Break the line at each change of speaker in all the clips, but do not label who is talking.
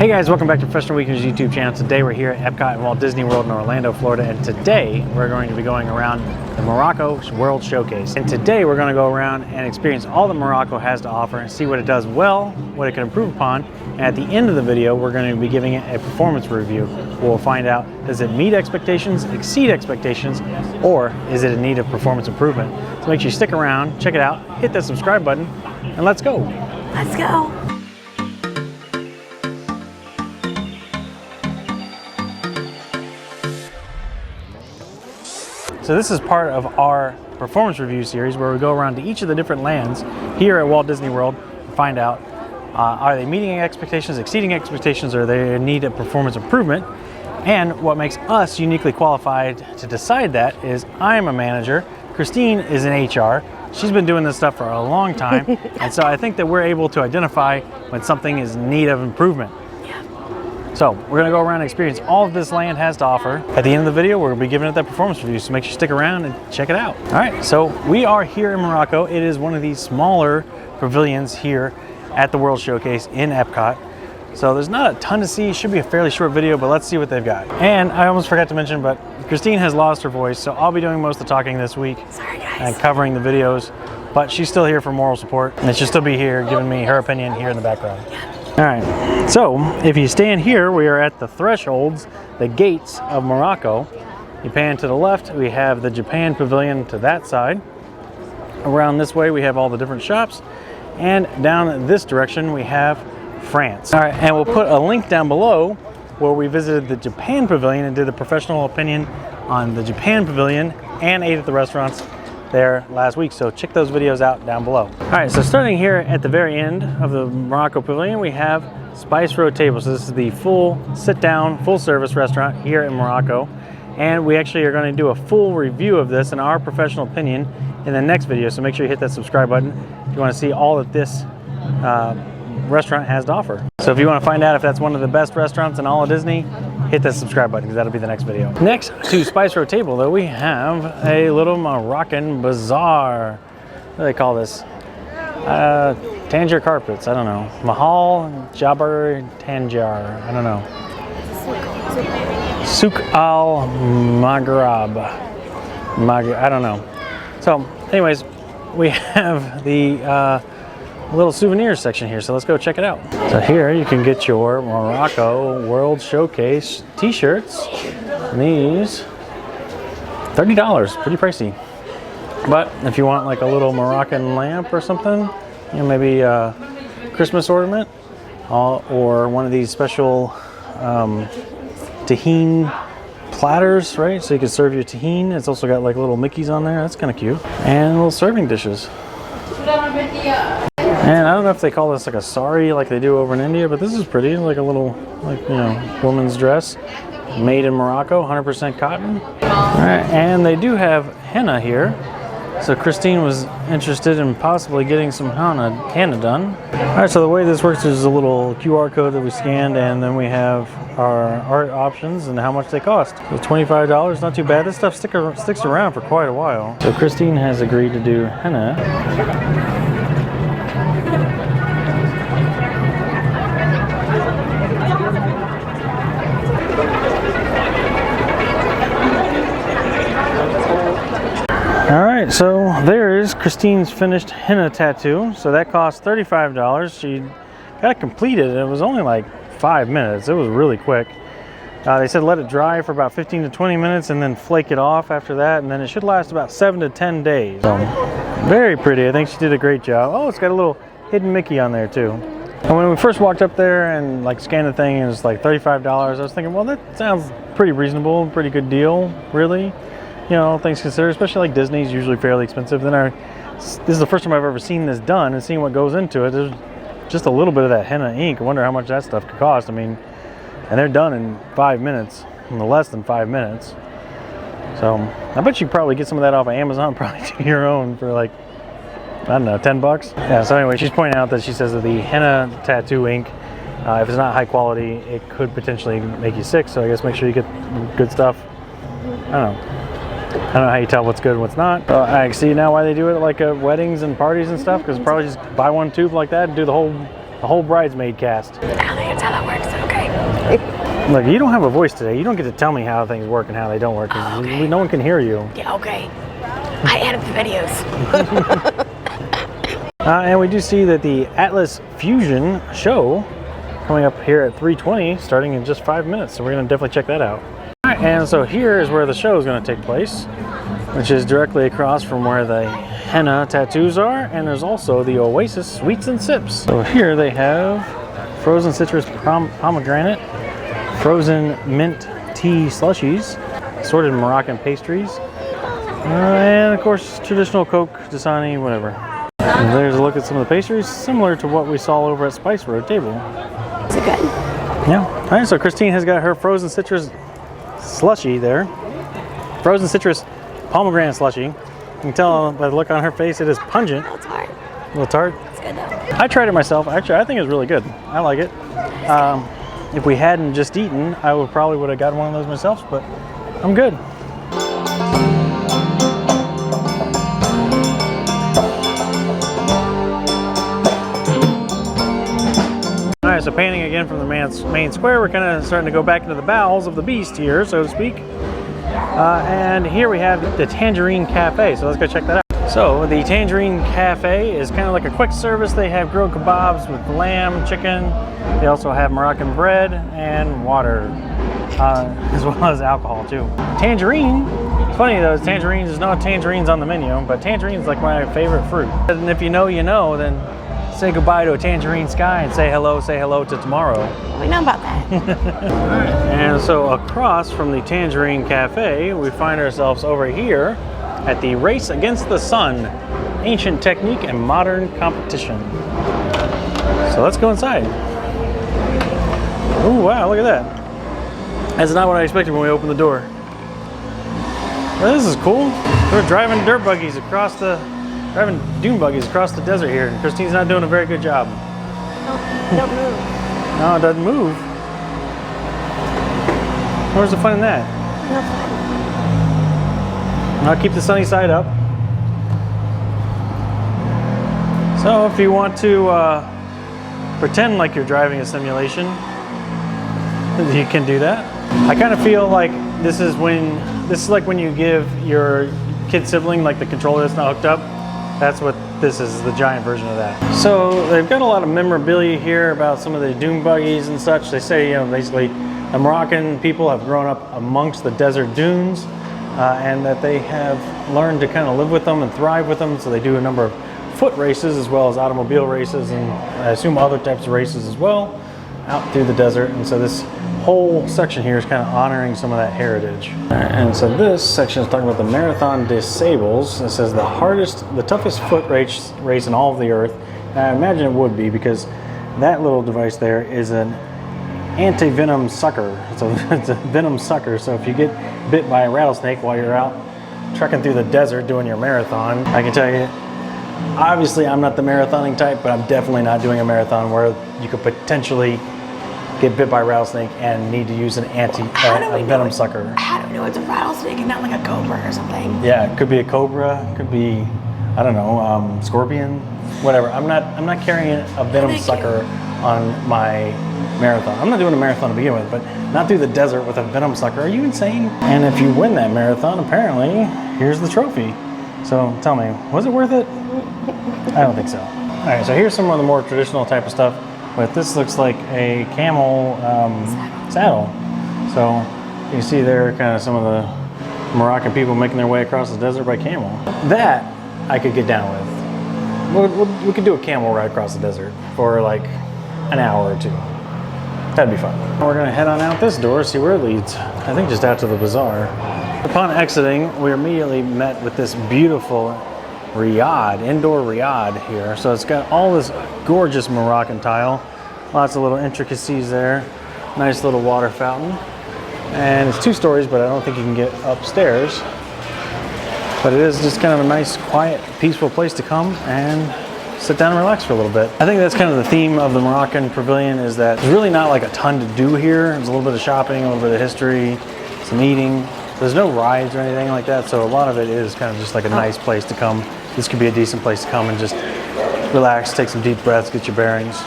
Hey guys, welcome back to Professional Weekend's YouTube channel. Today we're here at Epcot and Walt Disney World in Orlando, Florida, and today we're going to be going around the Morocco World Showcase. And today we're going to go around and experience all that Morocco has to offer and see what it does well, what it can improve upon, and at the end of the video we're going to be giving it a performance review. We'll find out, does it meet expectations, exceed expectations, or is it in need of performance improvement? So make sure you stick around, check it out, hit that subscribe button, and let's go.
Let's go.
So this is part of our performance review series where we go around to each of the different lands here at Walt Disney World and find out, are they meeting expectations, exceeding expectations, or are they in need of performance improvement? And what makes us uniquely qualified to decide that is I'm a manager, Christine is in HR, she's been doing this stuff for a long time, and so I think that we're able to identify when something is in need of improvement. So we're gonna go around and experience all of this land has to offer. At the end of the video, we're gonna be giving it that performance review, so make sure you stick around and check it out. All right, so we are here in Morocco. It is one of these smaller pavilions here at the World Showcase in Epcot. So there's not a ton to see. It should be a fairly short video, but let's see what they've got. And I almost forgot to mention, but Christine has lost her voice, so I'll be doing most of the talking this week.
Sorry guys.
And covering the videos, but she's still here for moral support, and she'll still be here giving me her opinion here in the background. All right, so if you stand here, we are at the thresholds, the gates of Morocco. You pan to the left, we have the Japan Pavilion to that side. Around this way, we have all the different shops. And down this direction, we have France. All right, and we'll put a link down below where we visited the Japan Pavilion and did a professional opinion on the Japan Pavilion and ate at the restaurants there last week, so check those videos out down below. All right, so starting here at the very end of the Morocco Pavilion, we have Spice Road Table. So this is the full sit-down, full-service restaurant here in Morocco, and we actually are going to do a full review of this in our professional opinion in the next video, so make sure you hit that subscribe button if you want to see all that this restaurant has to offer. So if you want to find out if that's one of the best restaurants in all of Disney, hit that subscribe button because that'll be the next video. Next to Spice Road Table though, we have a little Moroccan bazaar. What do they call this? Tangier carpets, I don't know. Mahal Jabber Tangier, I don't know. Souk al Maghrab. I don't know. So anyways, we have the little souvenirs section here, so let's go check it out. So here you can get your Morocco World Showcase t-shirts. These $30, pretty pricey. But if you want like a little Moroccan lamp or something, you know, maybe a Christmas ornament, or one of these special tahine platters, right? So you can serve your tahine. It's also got like little Mickeys on there. That's kind of cute. And little serving dishes. And I don't know if they call this like a sari like they do over in India, but this is pretty, like a little, like, you know, woman's dress made in Morocco, 100% cotton. All right, and they do have henna here. So Christine was interested in possibly getting some henna done. All right, so the way this works is a little QR code that we scanned, and then we have our art options and how much they cost. So $25, not too bad. This stuff sticks around for quite a while. So Christine has agreed to do henna. All right, so there is Christine's finished henna tattoo. So that cost $35. She got it completed, and it was only like 5 minutes. It was really quick. They said let it dry for about 15 to 20 minutes and then flake it off after that, and then it should last about 7 to 10 days. So very pretty. I think she did a great job. Oh, it's got a little hidden Mickey on there too. And when we first walked up there and like scanned the thing, it was like $35. I was thinking, well, that sounds pretty reasonable, pretty good deal, really. You know, things considered, especially like Disney's usually fairly expensive. Then this is the first time I've ever seen this done and seeing what goes into it. There's just a little bit of that henna ink. I wonder how much that stuff could cost. I mean, and they're done in 5 minutes, in less than 5 minutes. So I bet you could probably get some of that off of Amazon, probably do your own for like, I don't know, 10 bucks. Yeah, so anyway, she's pointing out that she says that the henna tattoo ink, if it's not high quality, it could potentially make you sick. So I guess make sure you get good stuff. I don't know. I don't know how you tell what's good and what's not. I see now why they do it at like weddings and parties and stuff, because probably just buy one tube like that and do the whole bridesmaid cast.
I don't think that's how that works, okay.
Look, you don't have a voice today. You don't get to tell me how things work and how they don't work.
Oh, okay.
No one can hear you.
Yeah, okay. I edit the videos.
And we do see that the Atlas Fusion show coming up here at 3:20, starting in just 5 minutes. So we're going to definitely check that out. All right, and so here is where the show is going to take place, which is directly across from where the henna tattoos are. And there's also the Oasis Sweets and Sips. So here they have frozen citrus pomegranate, frozen mint tea slushies, assorted Moroccan pastries, and of course traditional Coke, Dasani, whatever. And there's a look at some of the pastries, similar to what we saw over at Spice Road table.
Is it good?
Yeah. All right, so Christine has got her frozen citrus slushy there. Frozen citrus pomegranate slushy. You can tell by the look on her face, it is pungent.
Oh, it's hard.
A little tart.
It's good though.
I tried it myself. Actually, I think it's really good. I like it. If we hadn't just eaten, I would have gotten one of those myself, but I'm good. All right, so painting again from the main square, we're kind of starting to go back into the bowels of the beast here, so to speak. And here we have the Tangerine Cafe, so let's go check that out. So the Tangerine Cafe is kind of like a quick service. They have grilled kebabs with lamb, chicken. They also have Moroccan bread and water, as well as alcohol too. Tangerine, it's funny though, tangerines, there's no tangerines on the menu, but tangerine is like my favorite fruit. And if you know, you know, then say goodbye to a tangerine sky and say hello to tomorrow.
We know about that.
And so across from the Tangerine Cafe, we find ourselves over here at the Race Against the Sun, Ancient Technique and Modern Competition. So let's go inside. Oh wow, look at that. That's not what I expected when we opened the door. Well, this is cool. We're driving dune buggies across the desert here, and Christine's not doing a very good job.
Don't move.
No, it doesn't move. Where's the fun in that?
No fun.
I'll keep the sunny side up. So if you want to pretend like you're driving a simulation, you can do that. I kind of feel like this is like when you give your kid sibling like the controller that's not hooked up. That's what this is, the giant version of that. So they've got a lot of memorabilia here about some of the dune buggies and such. They say, you know, basically the Moroccan people have grown up amongst the desert dunes, and that they have learned to kind of live with them and thrive with them. So they do a number of foot races as well as automobile races, and I assume other types of races as well out through the desert. And so this whole section here is kind of honoring some of that heritage. And so this section is talking about the Marathon des Sables. It says the toughest foot race in all of the earth. And I imagine it would be, because that little device there is an anti-venom sucker. It's a venom sucker. So if you get bit by a rattlesnake while you're out trekking through the desert doing your marathon, I can tell you, obviously I'm not the marathoning type, but I'm definitely not doing a marathon where you could potentially get bit by a rattlesnake and need to use an venom sucker.
How do we know it's a rattlesnake and not like a cobra or something?
Yeah, it could be a cobra, it could be, I don't know, scorpion, whatever. I'm not carrying a venom sucker on my marathon. I'm not doing a marathon to begin with, but not through the desert with a venom sucker. Are you insane? And if you win that marathon, apparently, here's the trophy. So tell me, was it worth it? I don't think so. All right, so here's some of the more traditional type of stuff, but this looks like a camel saddle. So you see there kind of some of the Moroccan people making their way across the desert by camel. That I could get down with. We could do a camel ride across the desert for like an hour or two. That'd be fun. We're gonna head on out this door, see where it leads. I think just out to the bazaar. Upon exiting, we immediately met with this beautiful riad, indoor riad here. So it's got all this gorgeous Moroccan tile, lots of little intricacies there, nice little water fountain. And it's 2 stories, but I don't think you can get upstairs. But it is just kind of a nice, quiet, peaceful place to come and sit down and relax for a little bit. I think that's kind of the theme of the Moroccan Pavilion, is that there's really not like a ton to do here. There's a little bit of shopping, a little bit of history, some eating. There's no rides or anything like that, so a lot of it is kind of just like a nice place to come. This could be a decent place to come and just relax, take some deep breaths, get your bearings.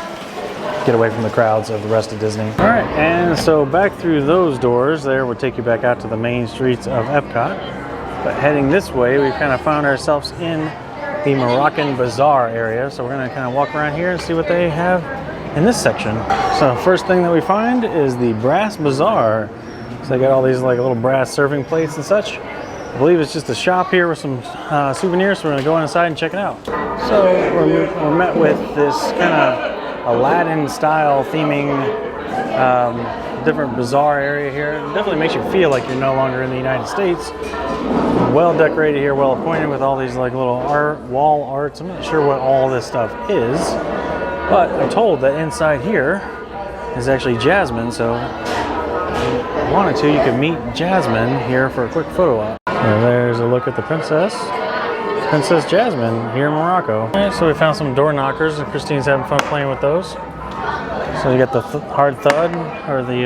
get away from the crowds of the rest of Disney. All right, and so back through those doors there will take you back out to the main streets of Epcot. But heading this way, we've kind of found ourselves in the Moroccan Bazaar area. So we're gonna kind of walk around here and see what they have in this section. So first thing that we find is the Brass Bazaar. So they got all these like little brass serving plates and such. I believe it's just a shop here with some souvenirs, so we're gonna go inside and check it out. So we're met with this kind of Aladdin style theming, different bazaar area here. It definitely makes you feel like you're no longer in the United States. Well decorated here, well appointed with all these like little wall arts. I'm not sure what all this stuff is, but I'm told that inside here is actually Jasmine, so if you wanted to, you could meet Jasmine here for a quick photo op. And there's a look at the Princess Jasmine here in Morocco. All right, so we found some door knockers and Christine's having fun playing with those. So you got the hard thud, or the,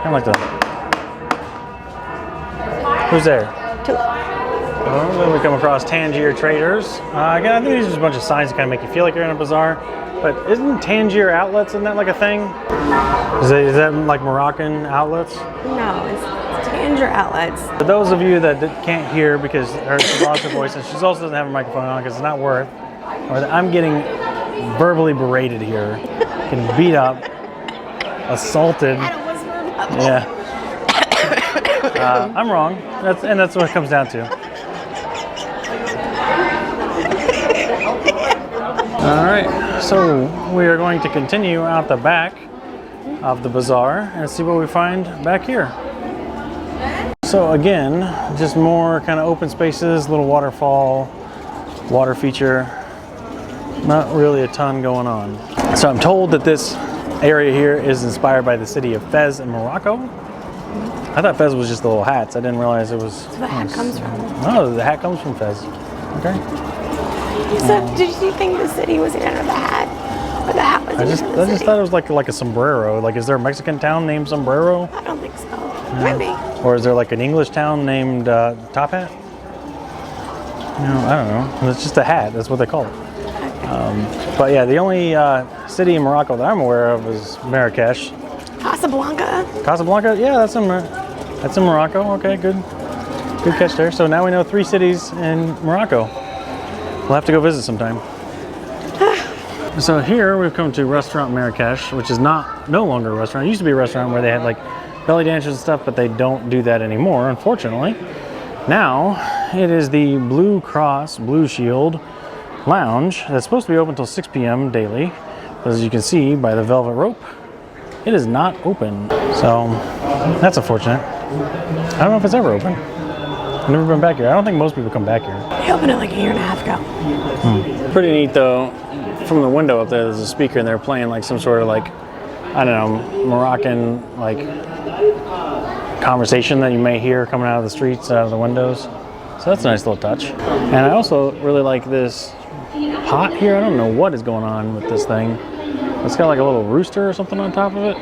kind of like the, who's there? Oh, then we come across Tangier Traders. Again, I think these are just a bunch of signs that kind of make you feel like you're in a bazaar. But isn't Tangier Outlets, isn't that like a thing? Is that like Moroccan outlets?
No, it's Tangier Outlets.
For those of you that can't hear because she lost her voice, and she also doesn't have a microphone on because it's not worth, or I'm getting verbally berated here, getting beat up, assaulted. Yeah. I'm wrong, and that's what it comes down to. All right, so we are going to continue out the back of the bazaar and see what we find back here. So again, just more kind of open spaces, little waterfall, water feature, not really a ton going on. So I'm told that this area here is inspired by the city of Fez in Morocco. I thought Fez was just the little hats. I didn't realize it was.
That's where the hat comes from.
Oh, the hat comes from Fez. Okay.
So did you think the city was the end of the hat? Or the hat was the end of the city?
I just thought it was like a sombrero. Like, is there a Mexican town named Sombrero?
I don't think so. Maybe.
Or is there like an English town named Top Hat? No, I don't know. It's just a hat. That's what they call it. Okay. But yeah, the only city in Morocco that I'm aware of is Marrakesh.
Casablanca.
Casablanca? Yeah, that's in Morocco. Okay, good catch there. So now we know 3 cities in Morocco. We'll have to go visit sometime. So here we've come to Restaurant Marrakesh, which is no longer a restaurant. It used to be a restaurant where they had like belly dancers and stuff, but they don't do that anymore, unfortunately. Now it is the Blue Cross Blue Shield Lounge that's supposed to be open until 6 p.m. daily. But as you can see by the velvet rope, it is not open. So that's unfortunate. I don't know if it's ever open. I've never been back here. I don't think most people come back here.
They opened it like a year and a half ago.
Pretty neat though. From the window up there, there's a speaker and they're playing like some sort of like, I don't know, Moroccan like conversation that you may hear coming out of the streets, out of the windows. So that's a nice little touch. And I also really like this pot here. I don't know what is going on with this thing. It's got like a little rooster or something on top of it.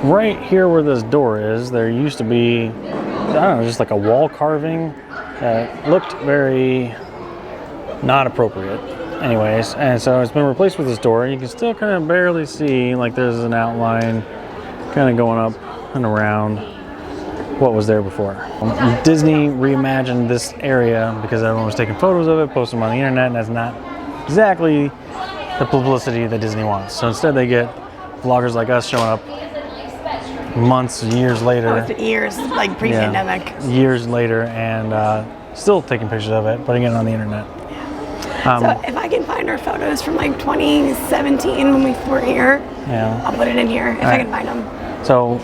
Right here where this door is, there used to be, I don't know, just like a wall carving that looked very not appropriate. Anyways, and so it's been replaced with this door. You can still kind of barely see, like there's an outline kind of going up and around what was there before. Disney reimagined this area because everyone was taking photos of it, posting them on the internet, and that's not exactly the publicity that Disney wants. So instead they get vloggers like us showing up months, years later.
Oh, it's been years, like pre-pandemic.
Yeah, years later, and still taking pictures of it, putting it on the internet.
So if I can find our photos from like 2017 when we were here,
yeah,
I'll put it in here if I can find them.
So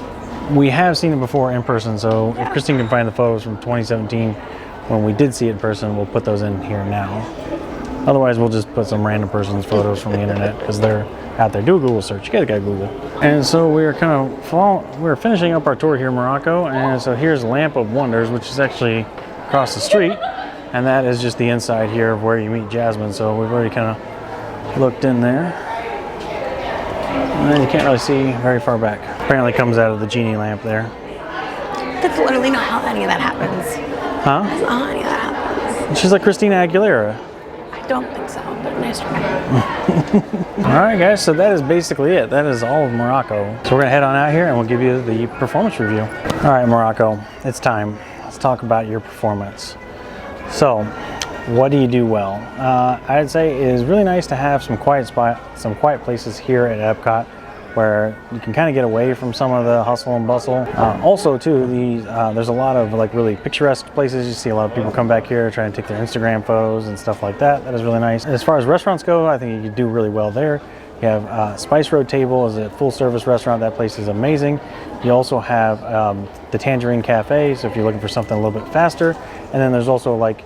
we have seen it before in person, so if Christine can find the photos from 2017 when we did see it in person, we'll put those in here now. Otherwise, we'll just put some random person's photos from the internet because they're out there. Do a Google search. You gotta go Google. And so we're we're finishing up our tour here in Morocco, and so here's Lamp of Wonders, which is actually across the street. And that is just the inside here of where you meet Jasmine. So we've already kind of looked in there. And then you can't really see very far back. Apparently comes out of the genie lamp there.
That's literally not how any of that happens.
Huh?
That's not how any of that happens.
She's like Christina Aguilera.
I don't think so, but nice try.
All right, guys, so that is basically it. That is all of Morocco. So we're gonna head on out here and we'll give you the performance review. All right, Morocco, it's time. Let's talk about your performance. So, what do you do well? I'd say it is really nice to have some quiet places here at Epcot where you can kind of get away from some of the hustle and bustle. Also, too, there's a lot of like really picturesque places. You see a lot of people come back here trying to take their Instagram photos and stuff like that. That is really nice. As far as restaurants go, I think you do really well there. You have Spice Road Table is a full-service restaurant. That place is amazing. You also have the Tangerine Cafe, so if you're looking for something a little bit faster. And then there's also like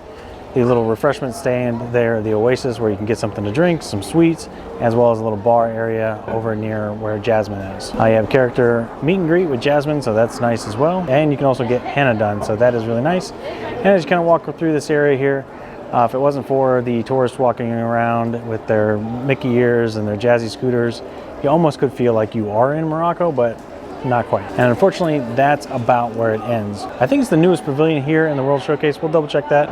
the little refreshment stand there, the Oasis, where you can get something to drink, some sweets, as well as a little bar area over near where Jasmine is. You have character meet and greet with Jasmine, so that's nice as well. And you can also get henna done, so that is really nice. And as you kind of walk through this area here, if it wasn't for the tourists walking around with their Mickey ears and their jazzy scooters, you almost could feel like you are in Morocco, but not quite. And unfortunately, that's about where it ends. I think it's the newest pavilion here in the World Showcase. We'll double check that.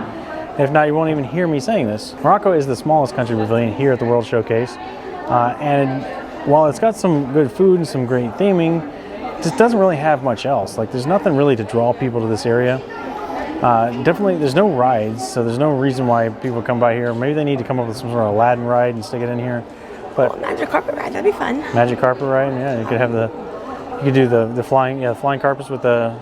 If not, you won't even hear me saying this. Morocco is the smallest country pavilion here at the World Showcase. And while it's got some good food and some great theming, it just doesn't really have much else. Like, there's nothing really to draw people to this area. Definitely, there's no rides, so there's no reason why people come by here. Maybe they need to come up with some sort of Aladdin ride and stick it in here. But
magic carpet ride, that'd be fun.
Magic carpet ride, yeah. You could have you could do the flying carpets with the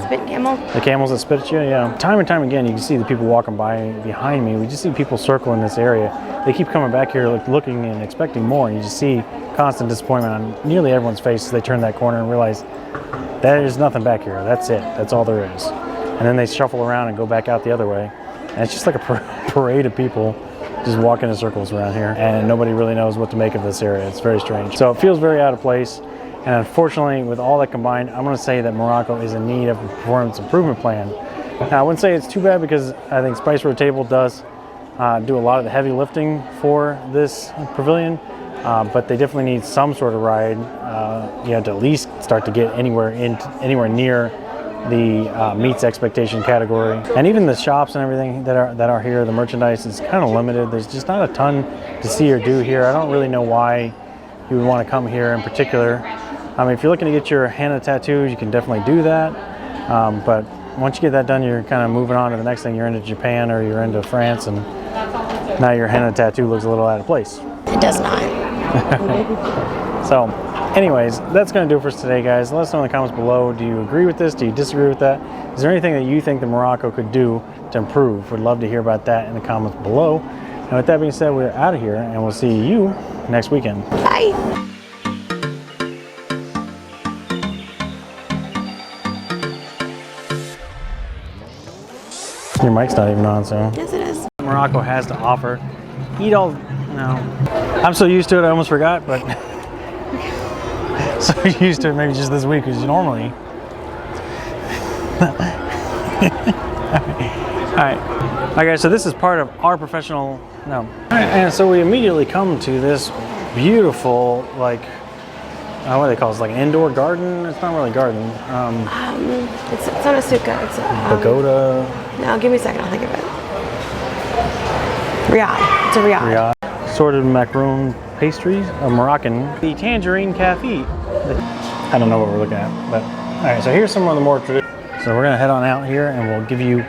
spit camel.
The camels that spit at you, yeah. Time and time again, you can see the people walking by behind me. We just see people circling this area. They keep coming back here looking and expecting more. And you just see constant disappointment on nearly everyone's face as they turn that corner and realize there's nothing back here. That's it. That's all there is. And then they shuffle around and go back out the other way. And it's just like a parade of people just walking in circles around here. And nobody really knows what to make of this area. It's very strange. So it feels very out of place. And unfortunately, with all that combined, I'm going to say that Morocco is in need of a performance improvement plan. Now, I wouldn't say it's too bad because I think Spice Road Table does do a lot of the heavy lifting for this pavilion, but they definitely need some sort of ride, to at least start to get anywhere near the meets expectation category. And even the shops and everything that are here, the merchandise is kind of limited. There's just not a ton to see or do here. I don't really know why you would want to come here in particular. I mean, if you're looking to get your henna tattoos, you can definitely do that. But once you get that done, you're kind of moving on to the next thing. You're into Japan or you're into France, and now your henna tattoo looks a little out of place.
It does not.
So, anyways, that's going to do it for us today, guys. Let us know in the comments below. Do you agree with this? Do you disagree with that? Is there anything that you think that Morocco could do to improve? We'd love to hear about that in the comments below. And with that being said, we're out of here, and we'll see you next weekend.
Bye.
Your mic's not even on, so.
Yes, it is.
Morocco has to offer. No. I'm so used to it, I almost forgot, but so used to it maybe just this week, because normally. All right, guys, so this is part of our professional, All right, and so we immediately come to this beautiful, like, what do they call it? It's like an indoor garden? It's not really a garden.
It's not a sukkah. It's a
pagoda.
No, give me a second. I'll think of it. Riad. It's a riad.
Assorted macaroon pastries, a Moroccan. The Tangerine Cafe. I don't know what we're looking at, but all right. So here's some of the more traditional. So we're gonna head on out here, and we'll give you.